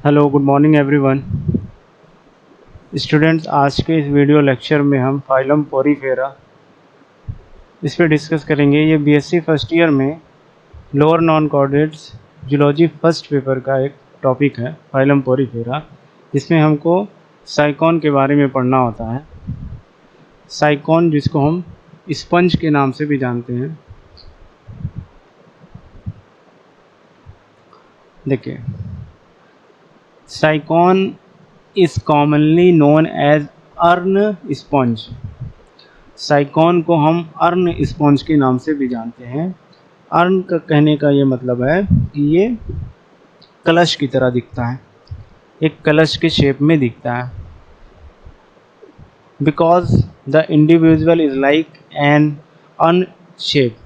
Hello good morning everyone. Students, आज के इस वीडियो लेक्चर में हम फाइलम पोरीफेरा इस पे डिस्कस करेंगे। ये बीएससी फर्स्ट ईयर में lower non chordates zoology first paper का एक टॉपिक है फाइलम पोरीफेरा, जिसमें हमको साइकॉन के बारे में पढ़ना होता है। साइकॉन, जिसको हम स्पंज के नाम से भी जानते हैं। देखिए, sycon is commonly known as urn sponge. Sycon को हम अर्न स्पंज के नाम से भी जानते हैं। अर्न का कहने का ये मतलब है कि ये कलश की तरह दिखता है, एक कलश के शेप में दिखता है। Because the individual is like an earn shape,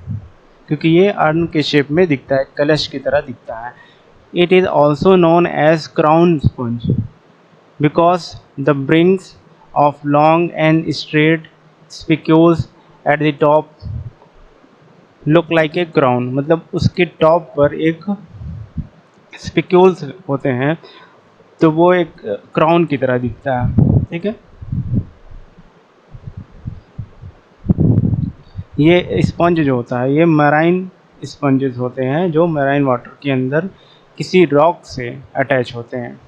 क्योंकि ये अर्न के शेप में दिखता है, कलश की तरह दिखता है। It is also known as crown sponge because the brings of long and straight spicules at the top look like a crown. मतलब उसके टॉप पर एक स्पिक्यूल्स होते हैं, तो वो एक क्राउन की तरह दिखता है। ठीक है, ये स्पंज जो होता है ये मराइन स्पंजेस होते हैं, जो मराइन वाटर के अंदर किसी रॉक से अटैच होते हैं।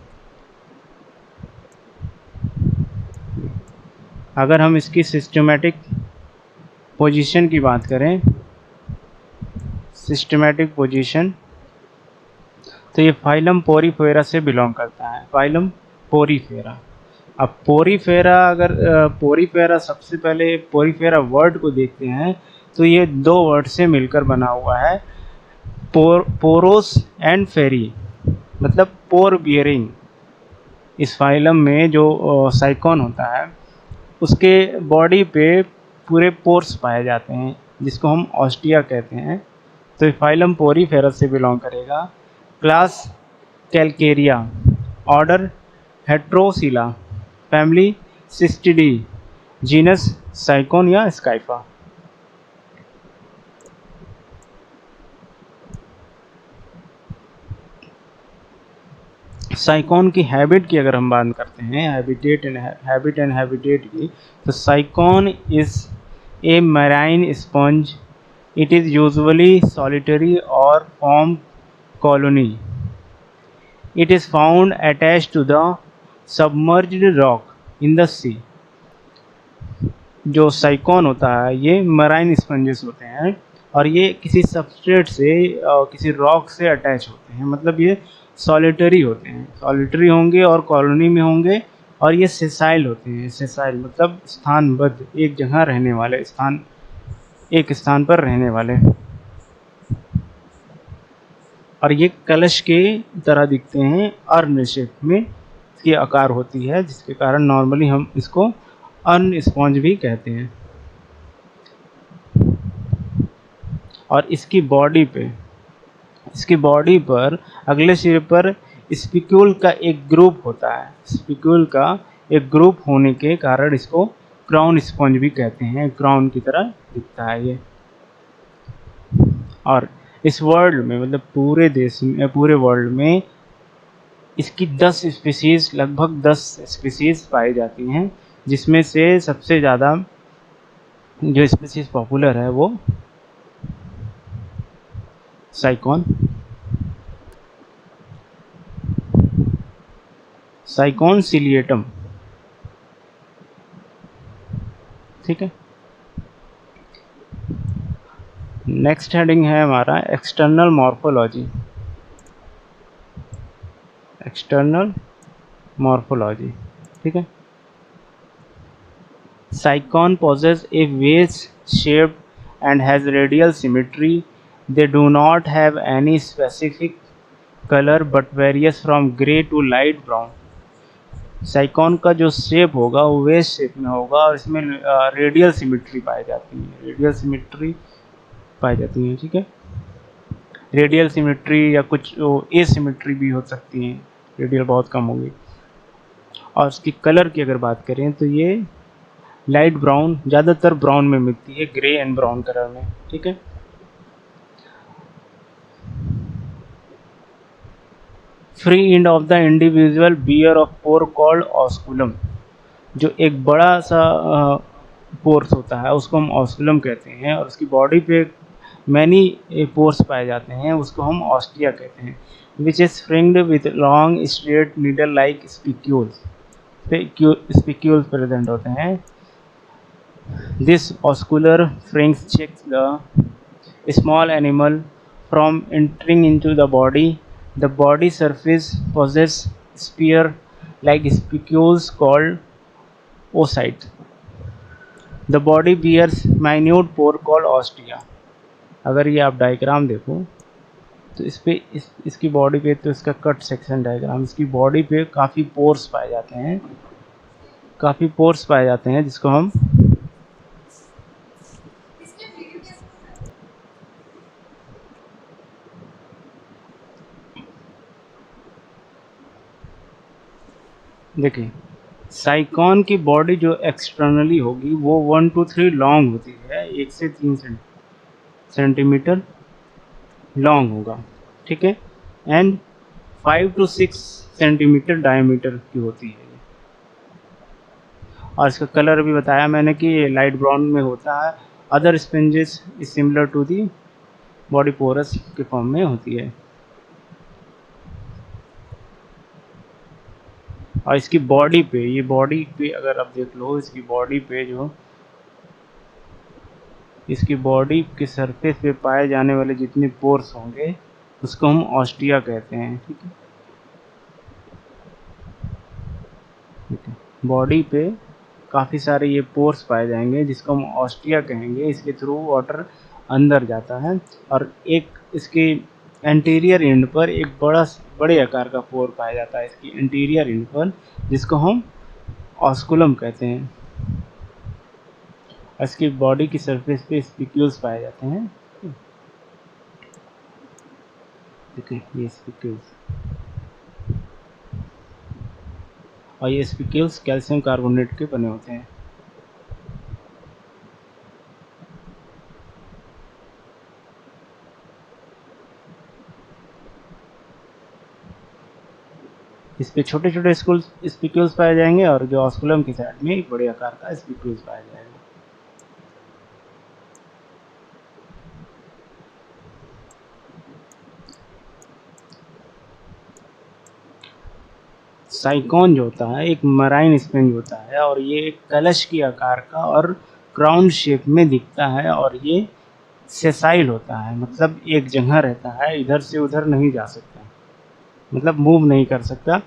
अगर हम इसकी सिस्टमेटिक पोजीशन की बात करें, सिस्टमेटिक पोजीशन, तो ये फाइलम पोरीफेरा से बिलोंग करता है। Phylum Porifera. अब पोरीफेरा, अगर पोरीफेरा, सबसे पहले पोरीफेरा वर्ड को देखते हैं तो ये दो वर्ड से मिलकर बना हुआ है, पोरोस एंड फेरी, मतलब पोर बियरिंग। इस फाइलम में जो साइकॉन होता है उसके बॉडी पे पूरे पोर्स पाए जाते हैं, जिसको हम ऑस्टिया कहते हैं। तो फाइलम पोरीफेरा से बिलोंग करेगा। Class Calcarea, order Heterocoela, family Sycettidae, genus Sycon या स्काइफा। साइकॉन की हैबिट की अगर हम बात करते हैं, हैबिट एंड हैबिटेट की, तो sycon is a marine sponge. It is usually solitary और form colony. It is found attach to the submerged rock in the sea. जो साइकॉन होता है ये मराइन स्पंजेस होते हैं और ये किसी सबस्ट्रेट से किसी रॉक से अटैच होते हैं। मतलब ये सॉलिटरी होते हैं, सॉलिटरी होंगे और कॉलोनी में होंगे, और ये सेसाइल होते हैं। सेसाइल मतलब स्थानबद्ध, एक जगह रहने वाले, एक स्थान पर रहने वाले। और ये कलश के तरह दिखते हैं, अर्न शेप में इसकी आकार होती है, जिसके कारण नॉर्मली हम इसको अर्न स्पॉन्ज भी कहते हैं। और इसकी बॉडी पर अगले सिरे पर स्पिक्यूल का एक ग्रुप होता है। स्पिक्यूल का एक ग्रुप होने के कारण इसको क्राउन स्पंज भी कहते हैं, क्राउन की तरह दिखता है ये। और इस वर्ल्ड में, मतलब पूरे देश में, पूरे वर्ल्ड में इसकी 10 स्पीसीज, लगभग 10 स्पीसीज पाई जाती हैं, जिसमें से सबसे ज़्यादा जो स्पीसीज पॉपुलर है वो साइकॉन सिलिएटम। ठीक है, नेक्स्ट हेडिंग है हमारा एक्सटर्नल मॉर्फोलॉजी। एक्सटर्नल मॉर्फोलॉजी, ठीक है। साइकॉन possess a vase shape and has radial symmetry. They do not have any specific color but varies from gray to light brown. साइकॉन का जो शेप होगा वो वेस शेप में होगा और इसमें रेडियल सिमिट्री पाई जाती है, रेडियल सिमिट्री पाई जाती है। ठीक है, रेडियल सिमिट्री या कुछ एसिमिट्री भी हो सकती है, रेडियल बहुत कम होगी। और उसकी कलर की अगर बात करें तो ये लाइट ब्राउन, ज़्यादातर ब्राउन में मिलती है, ग्रे एंड ब्राउन कलर में। ठीक है, free end of the individual bear of pore called osculum. जो एक बड़ा सा पोर्स होता है उसको हम ऑस्कुलम कहते हैं, और उसकी बॉडी पे मैनी पोर्स पाए जाते हैं, उसको हम ऑस्टिया कहते हैं। Which is fringed with long straight needle like spicules. Spicules present होते हैं। This oscular fringes checks the small animal from entering into the body. The body surface possesses spear-like spicules called oocytes. The body bears minute pore called ostia. अगर ये आप diagram देखो तो इस पे इसकी बॉडी पे, तो इसका कट सेक्शन डायग्राम, इसकी बॉडी पे काफ़ी पोर्स पाए जाते हैं, काफ़ी पोर्स पाए जाते हैं जिसको हम देखिए। साइकॉन की बॉडी जो एक्सटर्नली होगी वो 1 to 3 लॉन्ग होती है, 1 से 3 सेंटीमीटर लॉन्ग होगा, ठीक है। एंड 5 to 6 सेंटीमीटर डायमीटर की होती है। और इसका कलर भी बताया मैंने कि ये लाइट ब्राउन में होता है। Other sponges is similar to the body pores के फॉर्म में होती है। और इसकी बॉडी पे, ये बॉडी पे अगर आप देख लो, इसकी बॉडी पे जो, इसकी बॉडी के सरफेस पे पाए जाने वाले जितने पोर्स होंगे उसको हम ऑस्टिया कहते हैं, ठीक है। ठीक है, बॉडी पे काफ़ी सारे ये पोर्स पाए जाएंगे जिसको हम ऑस्टिया कहेंगे। इसके थ्रू वाटर अंदर जाता है, और एक इसके एंटीरियर एंड पर एक बड़े आकार का पोर पाया जाता है इसकी एंटीरियर एंड पर, जिसको हम ऑस्कुलम कहते हैं। इसकी बॉडी की सरफेस पे स्पिक्यूल्स पाए जाते हैं। देखिए ये स्पिक्यूल्स, और ये स्पिक्यूल्स कैल्शियम कार्बोनेट के बने होते हैं। इस पे छोटे छोटे स्पिक्यूल्स पाए जाएंगे, और जो ऑस्कुलम की साइड में एक बड़े आकार का स्पिक्यूल्स पाया जाएगा। साइकॉन जो होता है एक मराइन स्पंज होता है, और ये एक कलश की आकार का और क्राउन शेप में दिखता है, और ये सेसाइल होता है, मतलब एक जगह रहता है, इधर से उधर नहीं जा सकता, मतलब मूव नहीं कर सकता।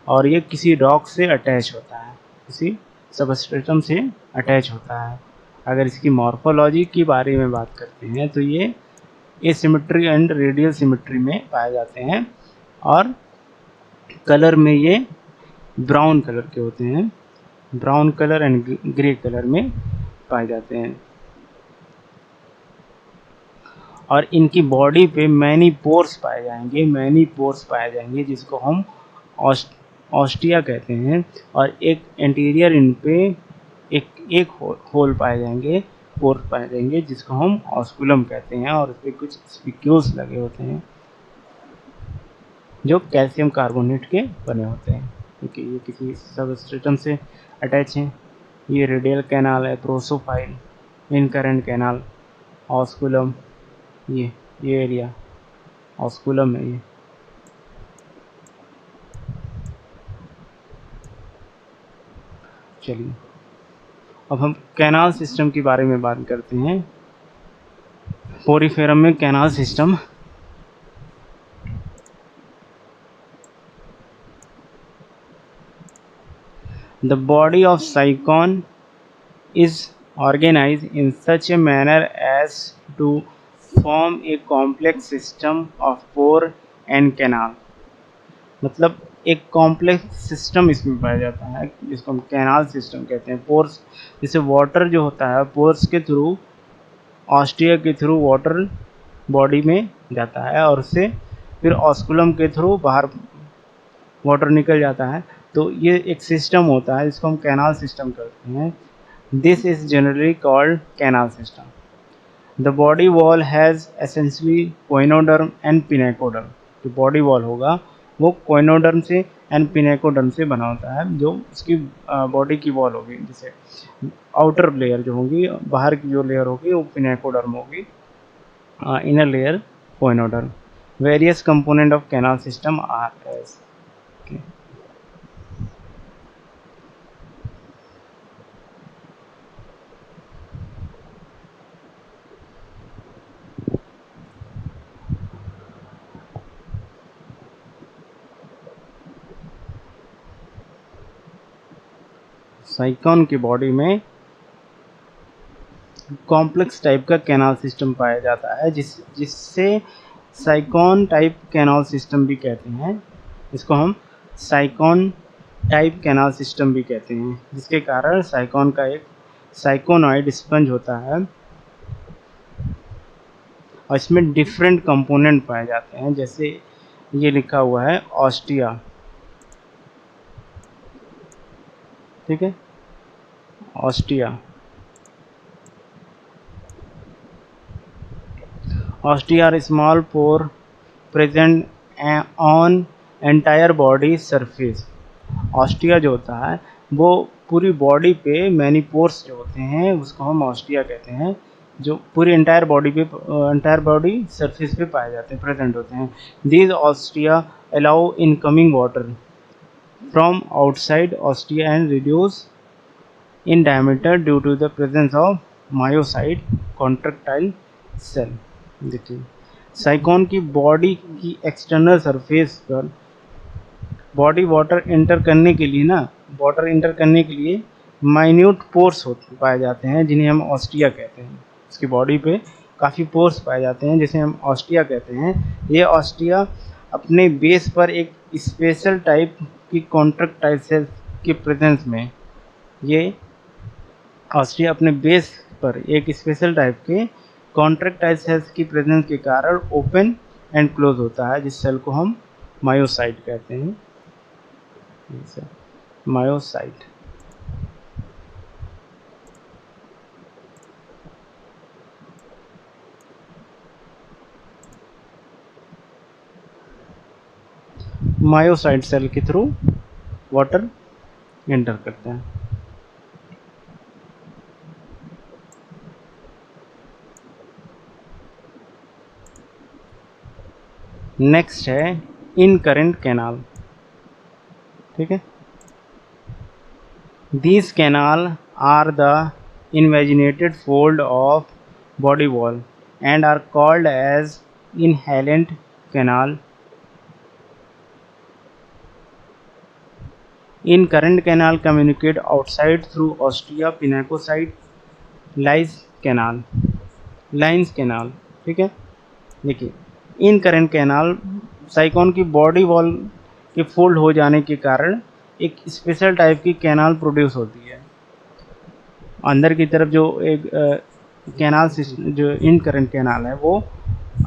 और ये किसी रॉक से अटैच होता है, किसी सबस्ट्रेटम से अटैच होता है। अगर इसकी मॉर्फोलॉजी के बारे में बात करते हैं तो ये एसिमेट्री एंड रेडियल सिमेट्री में पाए जाते हैं, और कलर में ये ब्राउन कलर के होते हैं, brown colour and grey colour में पाए जाते हैं। और इनकी बॉडी पे मैनी पोर्स पाए जाएंगे, मैनी पोर्स पाए जाएंगे जिसको हम ऑस्टिया कहते हैं। और एक एंटीरियर इन पे एक होल पाए जाएंगे, पोर्स पाए जाएंगे जिसको हम ऑस्कुलम कहते हैं, और उस पर कुछ स्पिक्यूल्स लगे होते हैं जो कैल्शियम कार्बोनेट के बने होते हैं, क्योंकि ये किसी सबस्ट्रेटम से अटैच हैं। ये रेडियल कैनाल है, प्रोसोफाइल, इनकरेंट कैनाल, ऑस्कुलम, ये एरिया ऑस्कुलम है ये। चलिए अब हम कैनाल सिस्टम के बारे में बात करते हैं। पोरीफेरम में canal system, the body of साइकॉन is organized in such a manner as to form a complex system of pore and canal। मतलब एक कॉम्प्लेक्स सिस्टम इसमें पाया जाता है जिसको हम कैनाल सिस्टम कहते हैं। पोर्स, जैसे वाटर जो होता है पोर्स के थ्रू, ऑस्टिया के थ्रू वाटर बॉडी में जाता है, और उससे फिर ऑस्कुलम के थ्रू बाहर वाटर निकल जाता है। तो ये एक सिस्टम होता है जिसको हम कैनाल सिस्टम कहते हैं। This is generally called canal system. The body wall has essentially poenoderm and pinacoderm। जो body wall होगा वो कोइनोडर्म से एंड पिनेकोडर्म से बना होता है, जो उसकी बॉडी की वॉल होगी, जैसे आउटर लेयर जो होगी, बाहर की जो लेयर होगी वो पिनेकोडर्म होगी, inner layer coinoderm. Various component of canal system are as okay. साइकॉन की बॉडी में कॉम्प्लेक्स टाइप का कैनाल सिस्टम पाया जाता है, जिससे साइकॉन टाइप कैनाल सिस्टम भी कहते हैं। इसको हम साइकॉन टाइप कैनाल सिस्टम भी कहते हैं, जिसके कारण साइकॉन का एक साइकोनॉइड स्पंज होता है और इसमें डिफरेंट कंपोनेंट पाए जाते हैं, जैसे ये लिखा हुआ है ऑस्टिया, ठीक है, ostia. Ostia are small pore present on entire body surface. Ostia जो होता है वो पूरी बॉडी पे मैनी पोर्स जो होते हैं उसको हम ऑस्टिया कहते हैं, जो पूरी एंटायर बॉडी पे एंटायर बॉडी सरफेस पे पाए जाते हैं, प्रेजेंट होते हैं। These ostia allow incoming water from outside ostia and reduce in diameter due to the presence of myocyte contractile cell। देखिए साइकॉन की बॉडी की एक्सटर्नल सरफेस पर बॉडी वाटर एंटर करने के लिए माइन्यूट पोर्स पाए जाते हैं, जिन्हें हम ऑस्टिया कहते हैं। उसकी बॉडी पे काफ़ी पोर्स पाए जाते हैं, जिसे हम ऑस्टिया कहते हैं। ये ऑस्टिया अपने बेस पर एक स्पेशल टाइप की कॉन्ट्रैक्टाइल सेल के प्रेजेंस में, ये ऑस्टिया अपने बेस पर एक स्पेशल टाइप के कॉन्ट्रैक्टाइल सेल्स की प्रेजेंस के कारण ओपन एंड क्लोज होता है, जिस सेल को हम मायोसाइट कहते हैं। मायोसाइट। मायोसाइट सेल के थ्रू वाटर एंटर करते हैं। नेक्स्ट है इनकरेंट कैनाल, ठीक है। These canal are the invaginated fold of body wall and are called as inhalent canal. Incurrent canal communicate outside through ostia, pinacocyte, lines canal, ठीक है। देखिए incurrent canal साइकॉन की body wall के fold हो जाने के कारण एक स्पेशल टाइप की कैनाल प्रोड्यूस होती है। अंदर की तरफ जो एक कैनाल जो इनकरेंट कैनाल है वो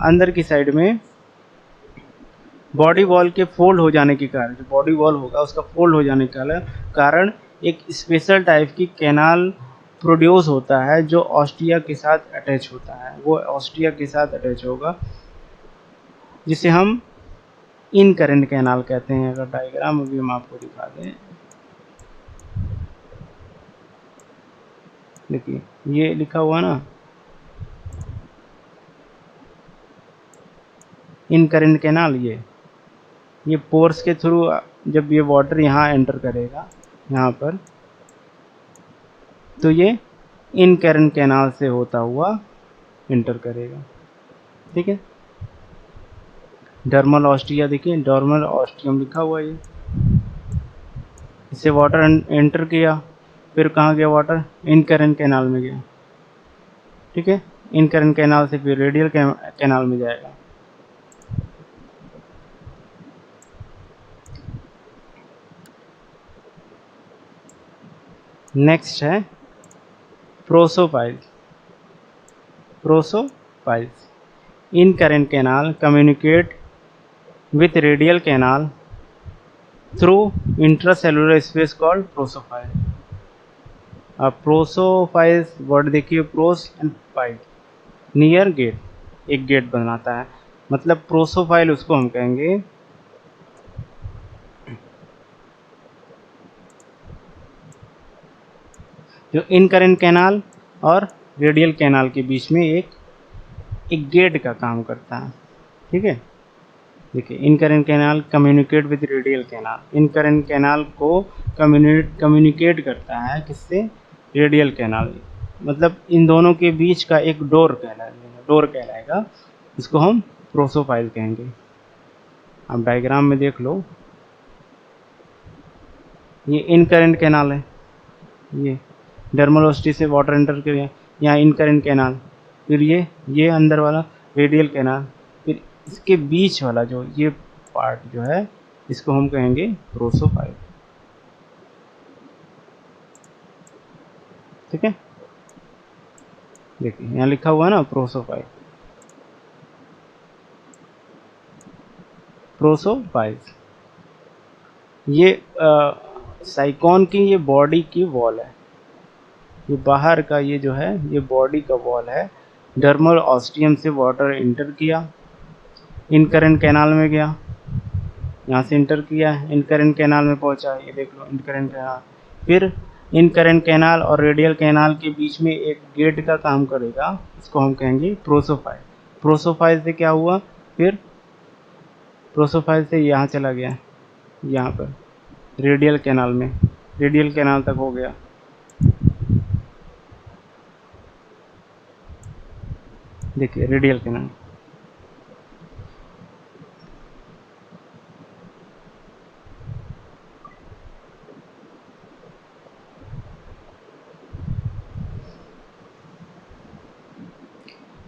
अंदर की साइड में बॉडी वॉल के फोल्ड हो जाने के कारण, जो बॉडी वॉल होगा उसका फोल्ड हो जाने के कारण एक स्पेशल टाइप की कैनाल प्रोड्यूस होता है, जो ऑस्टिया के साथ अटैच होता है। वो ऑस्टिया के साथ अटैच होगा, जिसे हम इनकरेंट कैनाल कहते हैं। अगर डायग्राम अभी हम आपको दिखा दें, देखिए ये लिखा हुआ ना इनकरेंट कैनाल, ये पोर्स के थ्रू जब ये वाटर यहाँ एंटर करेगा यहाँ पर, तो ये इनकरेंट कैनाल से होता हुआ एंटर करेगा, ठीक है। डर्मल ऑस्टिया, देखिए डर्मल ऑस्टियम लिखा हुआ है, इससे वाटर एंटर किया, फिर कहाँ गया वाटर, इनकरेंट कैनाल में गया, ठीक है। इनकरेंट कैनाल से फिर रेडियल कैनाल में जाएगा। नेक्स्ट है prosopyles. Incurrent canal communicate with radial canal through intracellular space called prosopyle. अब प्रोसोफाइल्स वर्ड देखिए, pros and pyle, near gate, एक गेट बनाता है, मतलब प्रोसोफाइल उसको हम कहेंगे जो इनकरेंट कैनाल और रेडियल कैनाल के बीच में एक गेट का काम करता है। ठीक है, देखिए incurrent canal communicate with radial canal. Incurrent canal को कम्युनिकेट करता है किससे? Radial canal. मतलब इन दोनों के बीच का एक डोर कहलाएगा, इसको हम प्रोसोफाइल कहेंगे। अब डायग्राम में देख लो, ये इनकरेंट कैनाल है, ये डर्मल ओस्टी से वाटर एंटर कर गया, यहाँ इनकरेंट कैनाल। फिर ये अंदर वाला रेडियल कैनाल। फिर इसके बीच वाला जो ये पार्ट जो है, इसको हम कहेंगे प्रोसोफाइल। ठीक है, देखिए यहाँ लिखा हुआ है ना प्रोसोफाइल। प्रोसोफाइल्स ये साइकॉन की ये बॉडी की वॉल है। ये बाहर का ये जो है ये बॉडी का वॉल है। डर्मल ऑस्टियम से वाटर इंटर किया, इनकरेंट कैनाल में गया, यहाँ से इंटर किया, इनकरेंट कैनाल में पहुंचा, ये देख लो इनकरेंट कैनाल। फिर इनकरेंट कैनाल और रेडियल कैनाल के बीच में एक गेट का काम करेगा, इसको हम कहेंगे प्रोसोफाइल। प्रोसोफाइल से क्या हुआ? फिर प्रोसोफाइल से यहाँ चला गया, यहाँ पर रेडियल कैनाल में, रेडियल कैनाल तक हो गया। देखिए radial canal,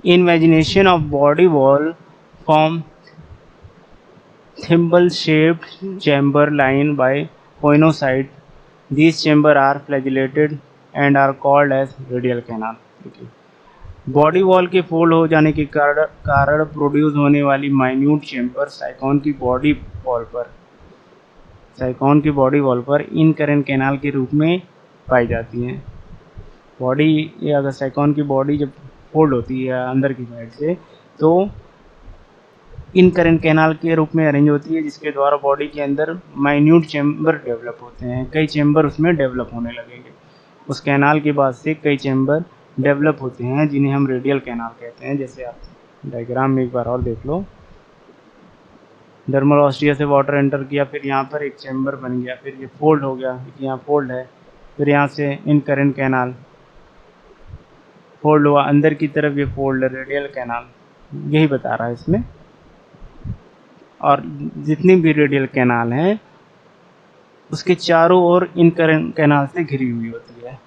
imagination of body wall form thimble shaped chamber lined by coinocyte. These chambers are flagellated and are called as radial canal. Body wall के फोल्ड हो जाने के कारण प्रोड्यूस होने वाली माइन्यूट चेम्बर साइकॉन की बॉडी वॉल पर incurrent canal के रूप में पाई जाती हैं। बॉडी या अगर साइकॉन की बॉडी जब फोल्ड होती है अंदर की साइड से, तो इनकरेंट कैनाल के रूप में अरेंज होती है, जिसके द्वारा बॉडी के अंदर माइन्यूट चेम्बर डेवलप होते हैं। कई चेम्बर उसमें डेवलप होने लगेंगे। उस कैनाल के बाद से कई चेम्बर डेवलप होते हैं, जिन्हें हम रेडियल कैनाल कहते हैं। जैसे आप डायग्राम में एक बार और देख लो, डर्मल ऑस्टिया से वाटर एंटर किया, फिर यहाँ पर एक चेम्बर बन गया, फिर ये फोल्ड हो गया, यहाँ फोल्ड है, फिर यहाँ से इनकरेंट कैनाल फोल्ड हुआ, अंदर की तरफ ये फोल्ड है, रेडियल कैनाल, यही बता रहा है इसमें। और जितनी भी रेडियल कैनाल हैं उसके चारों ओर इनकरेंट कैनाल से घिरी हुई होती है।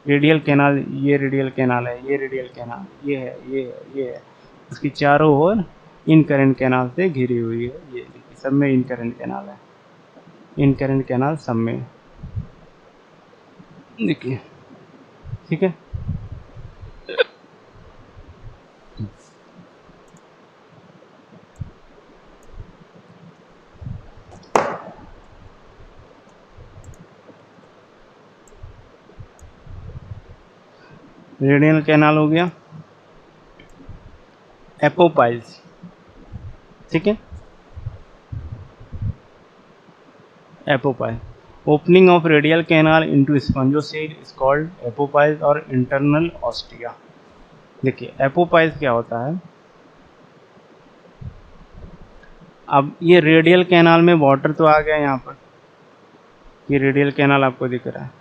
रेडियल कैनाल, ये रेडियल कैनाल है, ये रेडियल कैनाल, ये है, ये है, ये है, उसकी चारों ओर इनकरेंट कैनाल से घिरी हुई है। ये देखिए सब में इनकरेंट कैनाल है, इनकरेंट कैनाल सब में, देखिए। ठीक है, रेडियल कैनाल हो गया। एपोपाइल्स, ठीक है, apopyle, opening of radial canal into spongocoel is called apopyles और इंटरनल ऑस्टिया। देखिए एपोपाइल्स क्या होता है, अब ये रेडियल कैनाल में वाटर तो आ गया, यहाँ पर ये रेडियल कैनाल आपको दिख रहा है।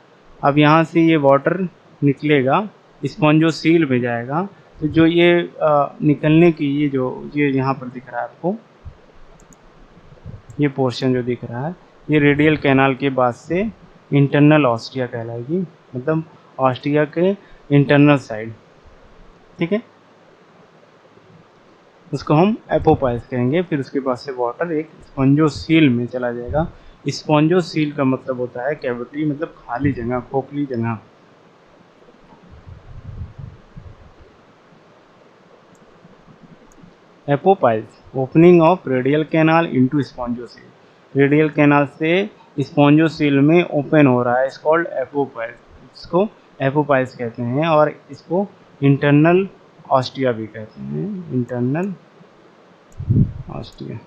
अब यहाँ से ये वाटर निकलेगा, स्पॉन्जोसील में जाएगा, तो जो ये निकलने की ये यहाँ पर दिख रहा है आपको, ये पोर्शन जो दिख रहा है, ये रेडियल कैनाल के बाद से इंटरनल ऑस्टिया कहलाएगी, मतलब ऑस्टिया के इंटरनल साइड। ठीक है, उसको हम एपोपाइल्स कहेंगे। फिर उसके बाद से वाटर एक स्पंजोसील में चला जाएगा। स्पंजोसील का मतलब होता है कैविटी, मतलब खाली जगह, खोखली जगह। एपोपाइल्स, opening of radial canal into spongocoel, radial canal से स्पॉन्जोसील में ओपन हो रहा है, इस कॉल्ड एपोपाइल्स, इसको एपोपाइल्स कहते हैं। और इसको इंटरनल ऑस्टिया भी कहते हैं, इंटरनल ऑस्टिया।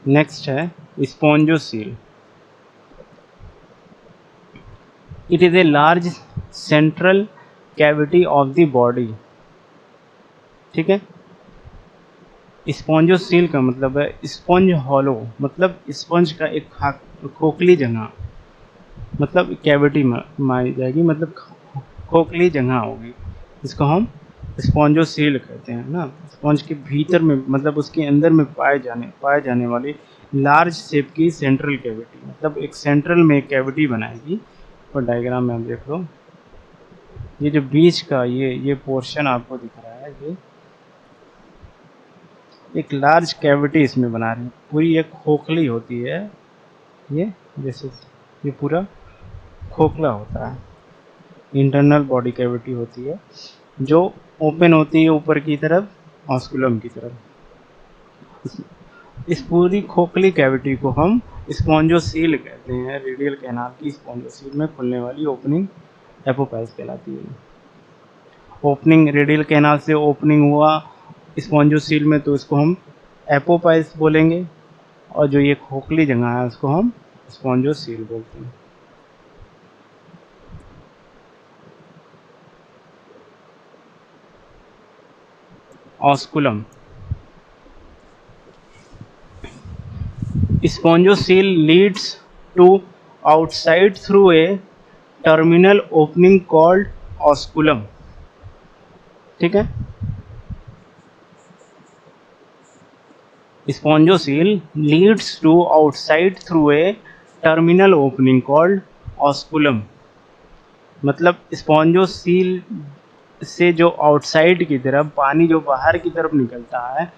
नेक्स्ट है spongocoel. It is a large central cavity of the body. ठीक है, स्पॉन्जोसील का मतलब है स्पंज हॉलो, मतलब स्पंज का एक खोखली जगह, मतलब कैविटी मानी जाएगी, मतलब खोखली जगह होगी, इसको हम स्पॉन्जोसील कहते हैं ना। स्पंज के भीतर में, मतलब उसके अंदर में पाए जाने वाली लार्ज शेप की सेंट्रल कैविटी, मतलब एक सेंट्रल में एक कैविटी बनाएगी। और डायग्राम में आप देख लो, ये जो बीच का ये पोर्शन आपको दिख रहा है, ये एक लार्ज कैविटी इसमें बना रही है, पूरी एक खोखली होती है ये, जैसे ये पूरा खोखला होता है, इंटरनल बॉडी कैविटी होती है जो ओपन होती है ऊपर की तरफ ऑस्कुलम की तरफ। इस पूरी खोखली कैविटी को हम स्पॉन्जोसील कहते हैं। रेडियल कैनाल की स्पॉन्जोसील में खुलने वाली ओपनिंग एपोपाइस कहलाती है। ओपनिंग रेडियल कैनाल से ओपनिंग हुआ स्पॉन्जोसील में, तो इसको हम एपोपाइस बोलेंगे, और जो ये खोखली जगह है उसको हम स्पॉन्जोसील बोलते हैं। Osculum. Spongocoel leads to outside through a terminal opening called osculum. ठीक है, spongocoel leads to outside through a terminal opening called osculum. मतलब स्पॉन्जोसील से जो आउटसाइड की तरफ पानी जो बाहर की तरफ निकलता है,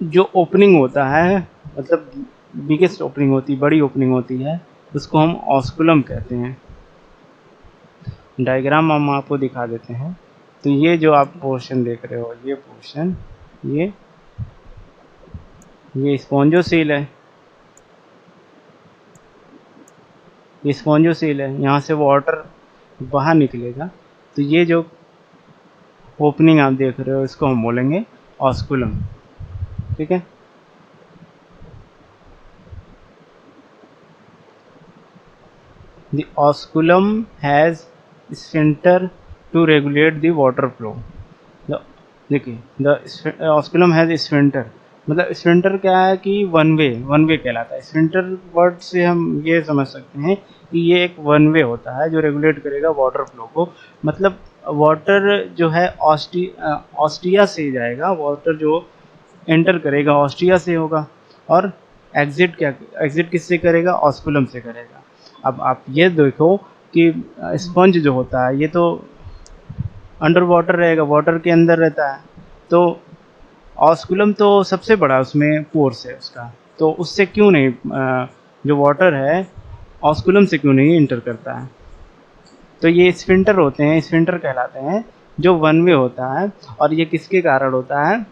जो ओपनिंग होता है, मतलब बिगेस्ट ओपनिंग होती है, बड़ी ओपनिंग होती है, उसको हम ऑस्कुलम कहते हैं। डायग्राम हम आपको दिखा देते हैं। तो ये जो आप पोर्शन देख रहे हो, ये पोर्शन, ये ये स्पॉन्जोसील है, ये स्पॉन्जोसील है, यहाँ से वाटर बाहर निकलेगा। तो ये जो ओपनिंग आप देख रहे हो इसको हम बोलेंगे ऑस्कुलम। ठीक है, the osculum has sphincter to regulate the water flow. देखिए, द ऑस्कुलम हैज़ स्फिंक्टर, मतलब स्फिंक्टर क्या है कि वन वे कहलाता है। स्फिंक्टर वर्ड से हम ये समझ सकते हैं कि ये एक वन वे होता है जो रेगुलेट करेगा वाटर फ्लो को। मतलब वाटर जो है ऑस्ट्रिया से जाएगा, वाटर जो एंटर करेगा ऑस्ट्रिया से होगा, और एग्जिट किससे करेगा, ऑस्कुलम से करेगा। अब आप ये देखो कि स्पंज जो होता है ये तो अंडर वाटर रहेगा, वाटर के अंदर रहता है, तो ऑस्कुलम तो सबसे बड़ा उसमें पोर्स है उसका, तो उससे क्यों नहीं जो वाटर है ऑस्कुलम से क्यों नहीं इंटर करता है। तो ये स्फिंक्टर होते हैं, स्फिंक्टर कहलाते हैं, जो वन वे होता है। और ये किसके कारण होता है,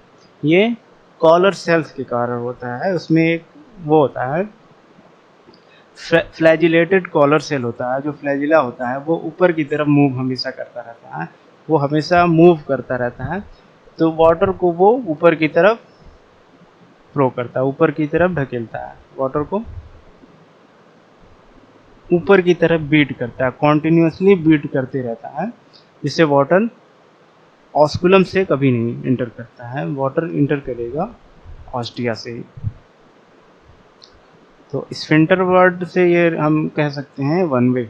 ये कॉलर सेल्स के कारण होता है। उसमें एक वो होता है फ्लैजिलेटेड कॉलर सेल होता है, जो फ्लैजिला होता है वो ऊपर की तरफ मूव हमेशा करता रहता है, वो हमेशा मूव करता रहता है। तो वाटर को वो ऊपर की तरफ थ्रो करता है, ऊपर की तरफ ढकेलता है, वाटर को ऊपर की तरफ बीट करता है, कॉन्टिन्यूसली बीट करते रहता है, जिससे वाटर ऑस्कुलम से कभी नहीं इंटर करता है, वाटर इंटर करेगा ऑस्टिया से ही। तो स्फिंक्टर वर्ड से ये हम कह सकते हैं one way.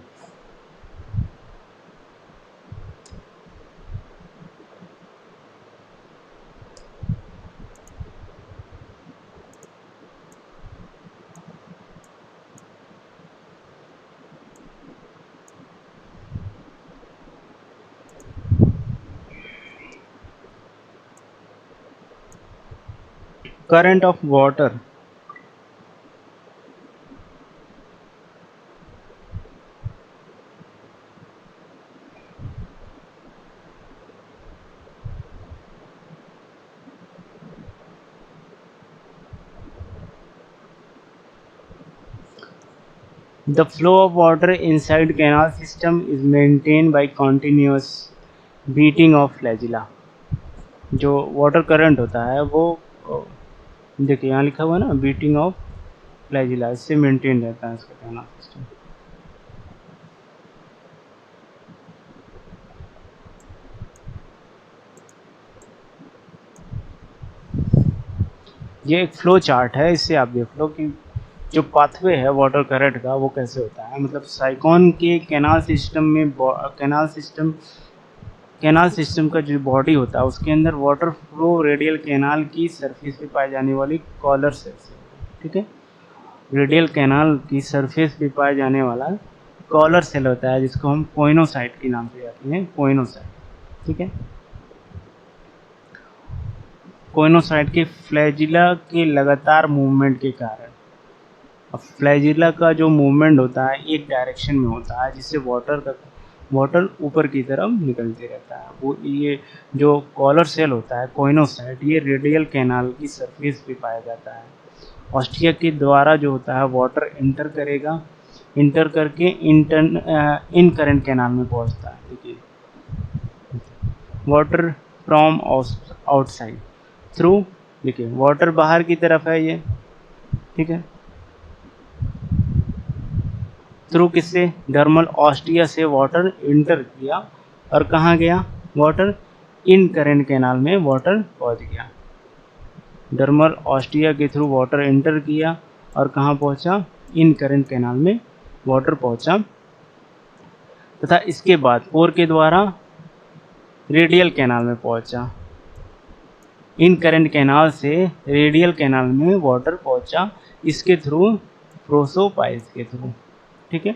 current of water, the flow of water inside canal system is maintained by continuous beating of flagella। जो वाटर करंट होता है वो देखिए यहाँ लिखा हुआ है ना, बीटिंग ऑफ फ्लैजिला, इससे मेंटेन रहता है इसका कैनाल सिस्टम। ये एक फ्लो चार्ट है, इससे आप देख लो कि जो पाथवे है वाटर करंट का वो कैसे होता है। मतलब साइक्लोन के कैनाल सिस्टम में कैनाल सिस्टम का जो बॉडी होता है उसके अंदर वाटर फ्लो रेडियल कैनाल की सरफेस पे पाई जाने वाली कॉलर सेल्स, ठीक है। रेडियल कैनाल की सरफेस पे पाए जाने वाला कॉलर सेल होता है, जिसको हम कोइनोसाइट के नाम से जाते हैं, कोइनोसाइट, ठीक है। कोइनोसाइट के फ्लैजिला के लगातार मूवमेंट के कारण, अब फ्लैजिला का जो मूवमेंट होता है एक डायरेक्शन में होता है, जिससे वाटर ऊपर की तरफ निकलते रहता है। वो ये जो कॉलर सेल होता है कोइनोसाइट, ये रेडियल कैनाल की सरफेस पे पाया जाता है। ऑस्टिया के द्वारा जो होता है वाटर इंटर करेगा, इंटर करके इन करंट कैनाल में पहुंचता है। देखिए, वाटर फ्रॉम आउटसाइड थ्रू, देखिए वाटर बाहर की तरफ है ये, ठीक है। थ्रू किससे, डर्मल ऑस्टिया से वाटर इंटर किया और कहाँ गया, वाटर इन करंट कैनाल में वाटर पहुंच गया। डर्मल ऑस्टिया के थ्रू वाटर एंटर किया और कहाँ पहुंचा, इन करंट कैनाल में वाटर पहुंचा, तथा इसके बाद पोर के द्वारा रेडियल कैनाल में पहुंचा। इन करंट कैनाल से रेडियल कैनाल में वाटर पहुंचा, इसके थ्रू प्रोसोपाइल्स के थ्रू, ठीक है।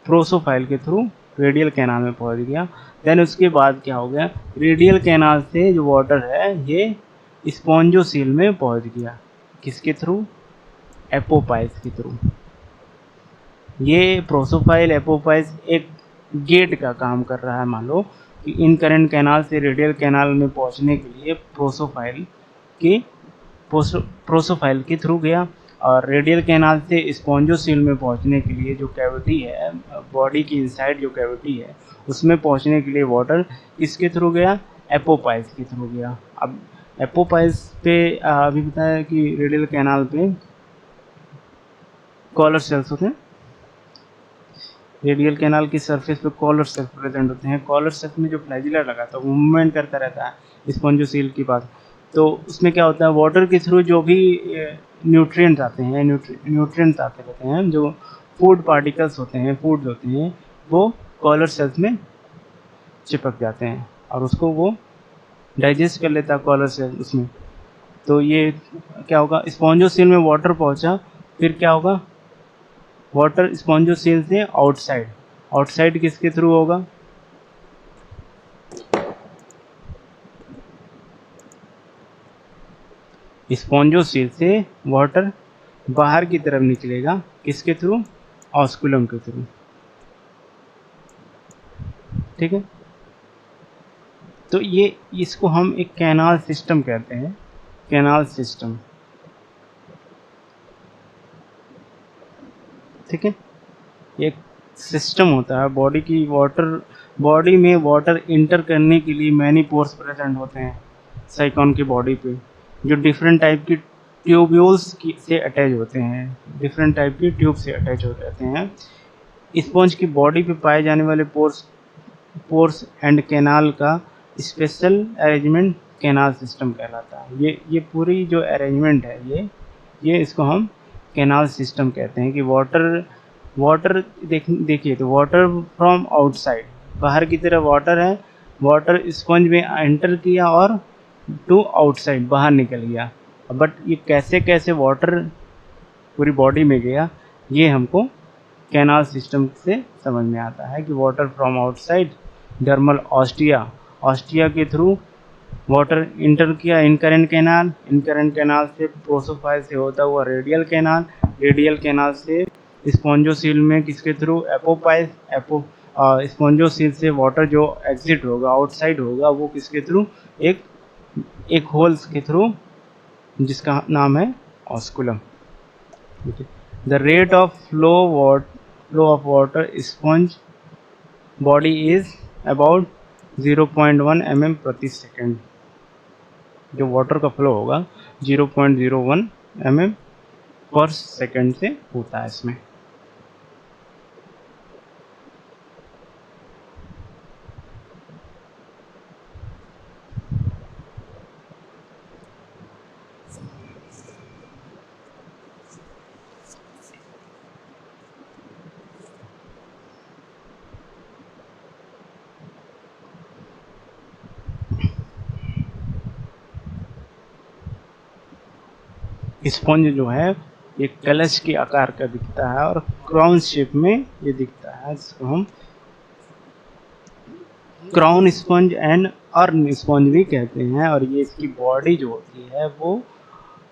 प्रोसोफाइल के थ्रू रेडियल कैनाल में पहुंच गया। देन उसके बाद क्या हो गया, रेडियल कैनाल से जो वाटर है ये स्पॉन्जोसील में पहुंच गया, किसके थ्रू, एपोपाइल्स के थ्रू। ये प्रोसोफाइल एपोपाइल्स एक गेट का काम कर रहा है। मान लो कि इन करंट कैनाल से रेडियल कैनाल में पहुंचने के लिए के प्रोसोफाइल के थ्रू गया, और रेडियल कैनाल से स्पॉन्जोसील में पहुंचने के लिए जो कैविटी है बॉडी की इनसाइड जो कैविटी है उसमें पहुंचने के लिए वाटर किसके थ्रू गया, एपोपाइल्स के थ्रू गया। अब एपोपाइल्स पे अभी बताया कि रेडियल कैनाल पे कॉलर सेल्स होते हैं, रेडियल कैनाल की सरफेस पे कॉलर सेल्स प्रेजेंट होते हैं। कॉलर सेल्स में जो फ्लैजिला लगा था वो मूवमेंट करता रहता है स्पॉन्जोसील के पास। तो उसमें क्या होता है, वाटर के थ्रू जो भी न्यूट्रिएंट्स आते हैं, न्यूट्रिएंट्स आते रहते हैं, जो फूड पार्टिकल्स होते हैं, फूड्स होते हैं, वो कॉलर सेल्स में चिपक जाते हैं और उसको वो डाइजेस्ट कर लेता है कॉलर सेल उसमें। तो ये क्या होगा, स्पॉन्जोसील में वाटर पहुंचा, फिर क्या होगा, वाटर स्पॉन्जोसील से आउटसाइड, आउटसाइड किसके थ्रू होगा, स्पॉन्जोसील से वाटर बाहर की तरफ निकलेगा, किसके थ्रू, ऑस्कुलम के थ्रू, ठीक है। तो ये इसको हम एक कैनाल सिस्टम कहते हैं, कैनाल सिस्टम, ठीक है। एक सिस्टम होता है बॉडी की, बॉडी में वाटर इंटर करने के लिए मैनी पोर्स प्रेजेंट होते हैं साइक्लोन की बॉडी पे, जो डिफरेंट टाइप की ट्यूब्यूल्स से अटैच होते हैं, डिफरेंट टाइप की ट्यूब से अटैच हो जाते हैं। स्पॉन्ज की बॉडी पे पाए जाने वाले पोर्स एंड कैनाल का स्पेशल अरेंजमेंट कैनाल सिस्टम कहलाता है। ये पूरी जो अरेंजमेंट है ये इसको हम कैनाल सिस्टम कहते हैं। कि वाटर देखिए, तो वाटर फ्रॉम आउटसाइड, बाहर की तरफ वाटर है, वाटर स्पंज में एंटर किया और टू आउटसाइड बाहर निकल गया। बट ये कैसे कैसे वाटर पूरी बॉडी में गया, ये हमको कैनाल सिस्टम से समझ में आता है। कि water from outside, dermal ostia के थ्रू वाटर इंटर किया इन करंट कैनाल से प्रोसोफाइल से होता हुआ रेडियल कैनाल से स्पॉन्जोसील में किसके थ्रू, स्पॉन्जोसील से वाटर जो एग्जिट होगा, आउटसाइड होगा, वो किसके थ्रू, एक एक होल्स के थ्रू, जिसका नाम है osculum. The rate of flow of water sponge body is about 0.1 mm प्रति सेकेंड। जो वाटर का फ्लो होगा 0.01 mm पर सेकंड से होता है इसमें। स्पंज जो है ये कलश के आकार का दिखता है और क्राउन शेप में ये दिखता है, जिसको हम crown sponge and earn sponge भी कहते हैं। और ये इसकी बॉडी जो होती है वो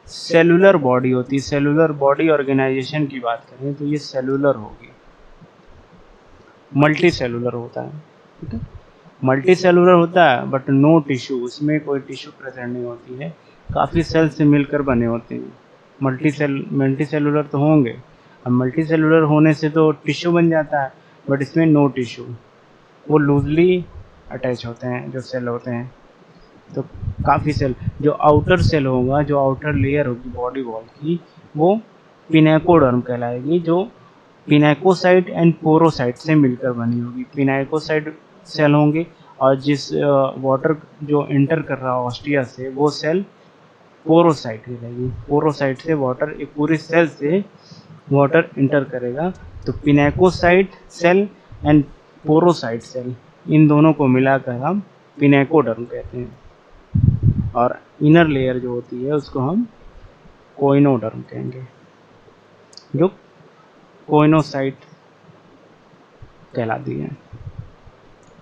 सेलुलर बॉडी होती है। सेलुलर बॉडी ऑर्गेनाइजेशन की बात करें तो ये सेलुलर होगी, मल्टी सेलुलर होता है। ठीक है, मल्टी सेलुलर होता है बट नो टिश्यू, उसमें कोई टिश्यू प्रेजेंट नहीं होती है, काफ़ी सेल से मिलकर बने होते हैं। मल्टी सेलुलर तो होंगे, अब मल्टी सेलुलर होने से तो टिश्यू बन जाता है, बट इसमें नो टिश्यू, वो लूजली अटैच होते हैं जो सेल होते हैं। तो काफ़ी सेल, जो आउटर सेल होगा, जो आउटर लेयर होगी बॉडी वॉल की, वो पिनेकोडर्म कहलाएगी, जो पिनेकोसाइट एंड पोरोसाइट से मिलकर बनी होगी। पिनेकोसाइट सेल होंगे और जिस वाटर जो एंटर कर रहा है ऑस्टिया से, वो सेल पोरोसाइट कहलाएगी। पोरोसाइट से वाटर, एक पूरे सेल से वाटर इंटर करेगा, तो पिनेकोसाइट सेल एंड पोरोसाइट सेल, इन दोनों को मिलाकर हम पिनेकोडर्म कहते हैं। और इनर लेयर जो होती है उसको हम कोइनोडर्म कहेंगे, जो कोइनोसाइट कहलाती है।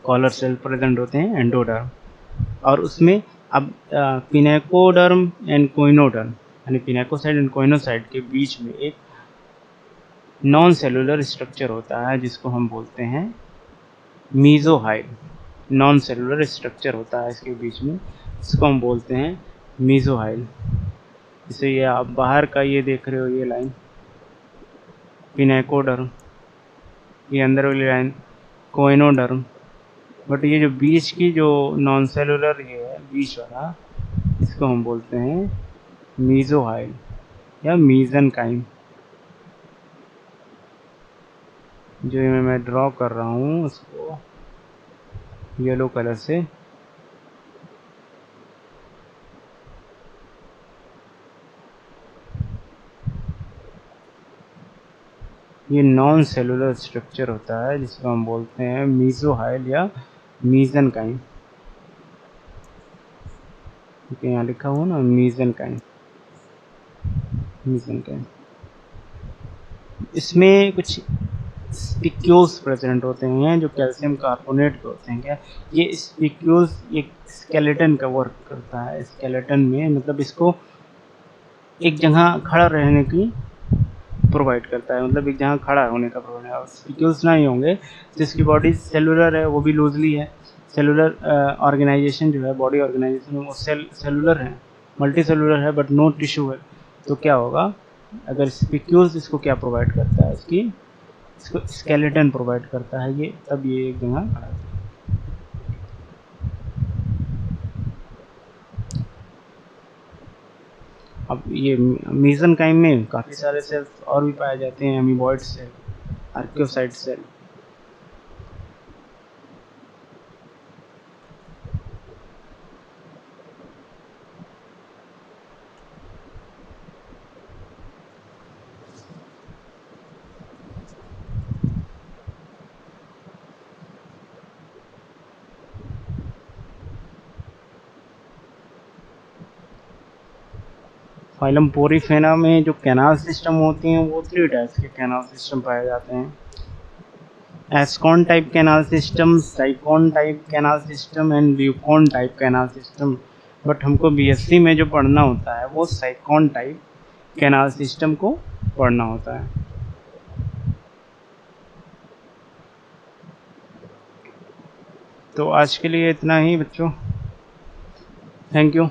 कॉलर सेल प्रेजेंट होते हैं एंडोडर्म, और उसमें अब पिनेकोडर्म एंड कोइनोडर्म यानी पिनेकोसाइट एंड कोइनोसाइट के बीच में एक नॉन सेलुलर स्ट्रक्चर होता है जिसको हम बोलते हैं मीजोहाइल। नॉन सेलुलर स्ट्रक्चर होता है इसके बीच में, इसको हम बोलते हैं मीजोहाइल। जैसे ये आप बाहर का ये देख रहे हो, ये लाइन पिनेकोडर्म, ये अंदर वाली लाइन कोइनोडर्म, बट ये जो बीच की जो नॉन सेलुलर ये है बीच वाला, इसको हम बोलते हैं मीजोहाइल या मीजनकाइम। जो मैं ड्रॉ कर रहा हूँ उसको येलो कलर से, ये नॉन सेलुलर स्ट्रक्चर होता है जिसको हम बोलते हैं मीजोहाइल या मीजनकाइम। ठीक है, यहाँ लिखा हुआ ना मीजनकाइम, मीजनकाइम। इसमें कुछ स्पिक्यूल्स प्रेजेंट होते हैं जो कैल्शियम कार्बोनेट के होते हैं। क्या ये स्पिक्यूल्स एक स्केलेटन का वर्क करता है। स्केलेटन में मतलब इसको एक जगह खड़ा रहने की प्रोवाइड करता है, मतलब एक जगह खड़ा होने का प्रोवाइड है। स्पिक्यूल्स नहीं होंगे जिसकी बॉडी सेलुलर है, वो भी लूजली है। सेलुलर ऑर्गेनाइजेशन जो है, बॉडी ऑर्गेनाइजेशन वो सेलुलर है, मल्टी सेलुलर है बट नो टिश्यू है। तो क्या होगा, अगर स्पिक्यूल्स इसको क्या प्रोवाइड करता है, इसको स्केलेटन प्रोवाइड करता है, ये तब ये एक जगह खड़ा है। अब ये मीजनकाइम में काफ़ी सारे सेल्स और भी पाए जाते हैं, amoeboid cell, archaeocyte cell. Phylum porifera में जो कैनाल सिस्टम होते हैं वो 3 टाइप्स के कैनाल सिस्टम पाए जाते हैं। Ascon type canal system, sycon type canal system and leucon type canal system. But हमको बीएससी में जो पढ़ना होता है वो साइकॉन टाइप कैनाल सिस्टम को पढ़ना होता है। तो आज के लिए इतना ही बच्चों, थैंक यू।